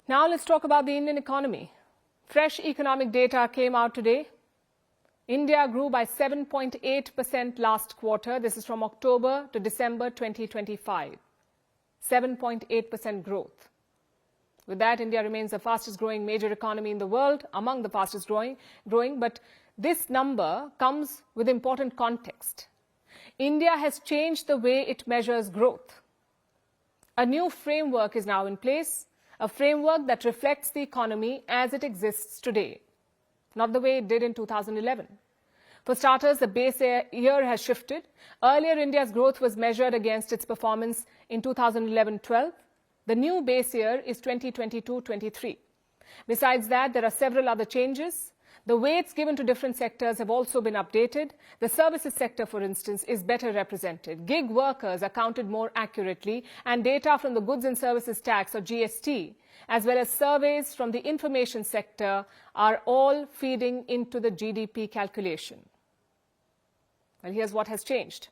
Now let's talk about the Indian economy. Fresh economic data came out today. India grew by 7.8% last quarter. This is from October to December 2025. 7.8% growth. With that, India remains the fastest growing major economy in the world, among the fastest growing. But this number comes with important context. India has changed the way it measures growth. A new framework is now in place, a framework that reflects the economy as it exists today, not the way it did in 2011. For starters, the base year has shifted. Earlier, India's growth was measured against its performance in 2011-12. The new base year is 2022-23. Besides that, there are several other changes. The weights given to different sectors have also been updated. The services sector, for instance, is better represented. Gig workers are counted more accurately, and data from the Goods and Services Tax, or GST, as well as surveys from the information sector are all feeding into the GDP calculation. Well, here's what has changed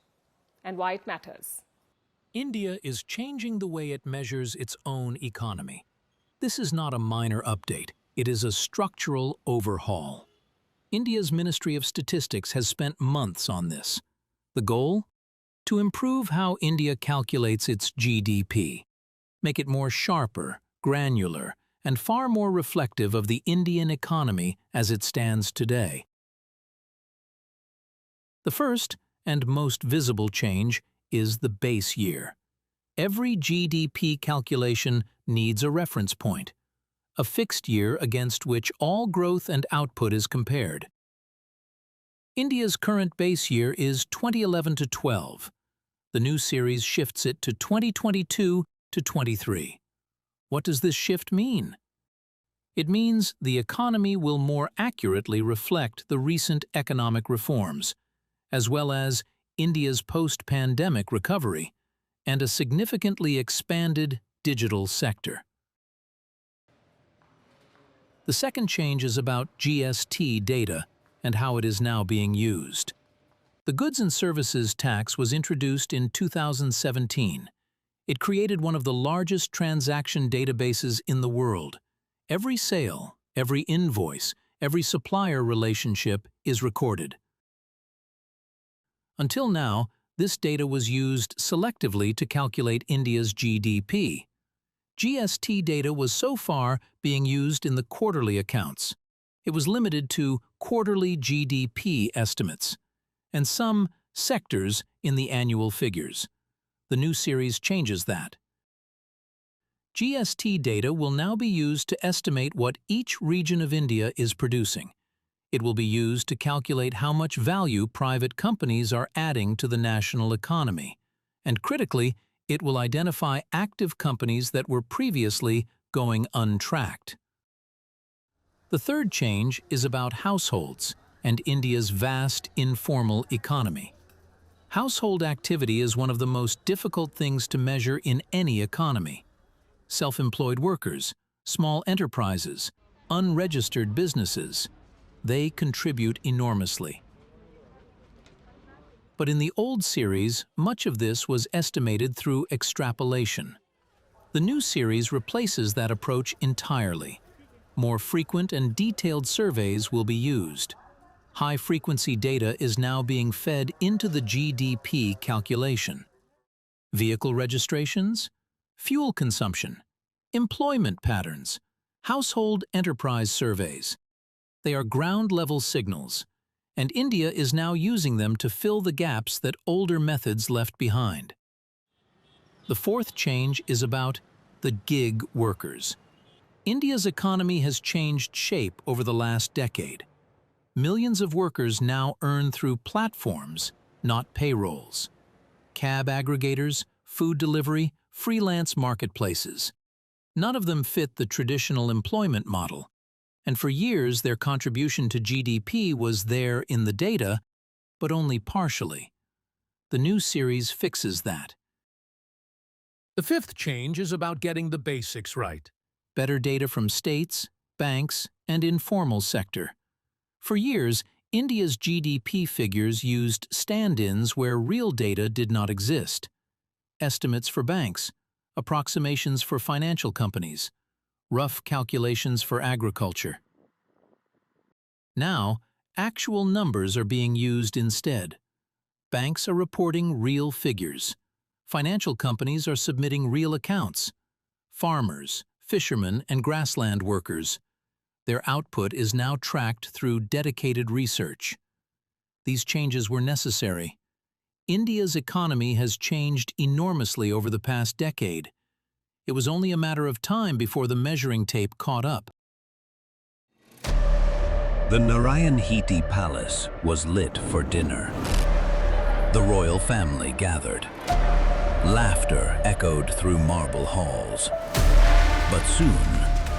and why it matters. India is changing the way it measures its own economy. This is not a minor update. It is a structural overhaul. India's Ministry of Statistics has spent months on this. The goal? To improve how India calculates its GDP, make it more sharper, granular, and far more reflective of the Indian economy as it stands today. The first and most visible change is the base year. Every GDP calculation needs a reference point, a fixed year against which all growth and output is compared. India's current base year is 2011-12. The new series shifts it to 2022-23. What does this shift mean? It means the economy will more accurately reflect the recent economic reforms, as well as India's post-pandemic recovery and a significantly expanded digital sector. The second change is about GST data and how it is now being used. The Goods and Services Tax was introduced in 2017. It created one of the largest transaction databases in the world. Every sale, every invoice, every supplier relationship is recorded. Until now, this data was used selectively to calculate India's GDP. GST data was so far being used in the quarterly accounts. It was limited to quarterly GDP estimates, and some sectors in the annual figures. The new series changes that. GST data will now be used to estimate what each region of India is producing. It will be used to calculate how much value private companies are adding to the national economy. And critically, it will identify active companies that were previously going untracked. The third change is about households and India's vast informal economy. Household activity is one of the most difficult things to measure in any economy. Self-employed workers, small enterprises, unregistered businesses, they contribute enormously. But in the old series, much of this was estimated through extrapolation. The new series replaces that approach entirely. More frequent and detailed surveys will be used. High-frequency data is now being fed into the GDP calculation. Vehicle registrations, fuel consumption, employment patterns, household enterprise surveys. They are ground-level signals, and India is now using them to fill the gaps that older methods left behind. The fourth change is about the gig workers. India's economy has changed shape over the last decade. Millions of workers now earn through platforms, not payrolls. Cab aggregators, food delivery, freelance marketplaces. None of them fit the traditional employment model, and for years their contribution to GDP was there in the data, but only partially. The new series fixes that. The fifth change is about getting the basics right. Better data from states, banks, and informal sector. For years, India's GDP figures used stand-ins where real data did not exist. Estimates for banks, approximations for financial companies, rough calculations for agriculture. Now, actual numbers are being used instead. Banks are reporting real figures. Financial companies are submitting real accounts. Farmers, fishermen, and grassland workers. Their output is now tracked through dedicated research. These changes were necessary. India's economy has changed enormously over the past decade. It was only a matter of time before the measuring tape caught up. The Narayan-Hiti Palace was lit for dinner. The royal family gathered. Laughter echoed through marble halls. But soon,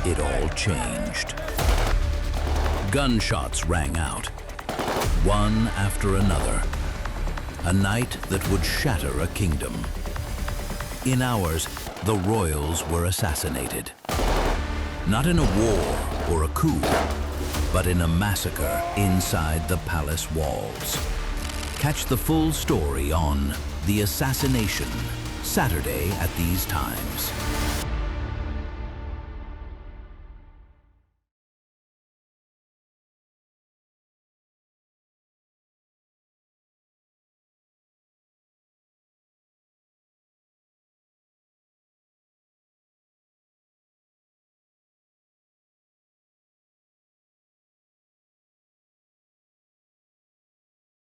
it all changed. Gunshots rang out, one after another. A night that would shatter a kingdom. In hours, the royals were assassinated. Not in a war or a coup, but in a massacre inside the palace walls. Catch the full story on The Assassination, Saturday at these times.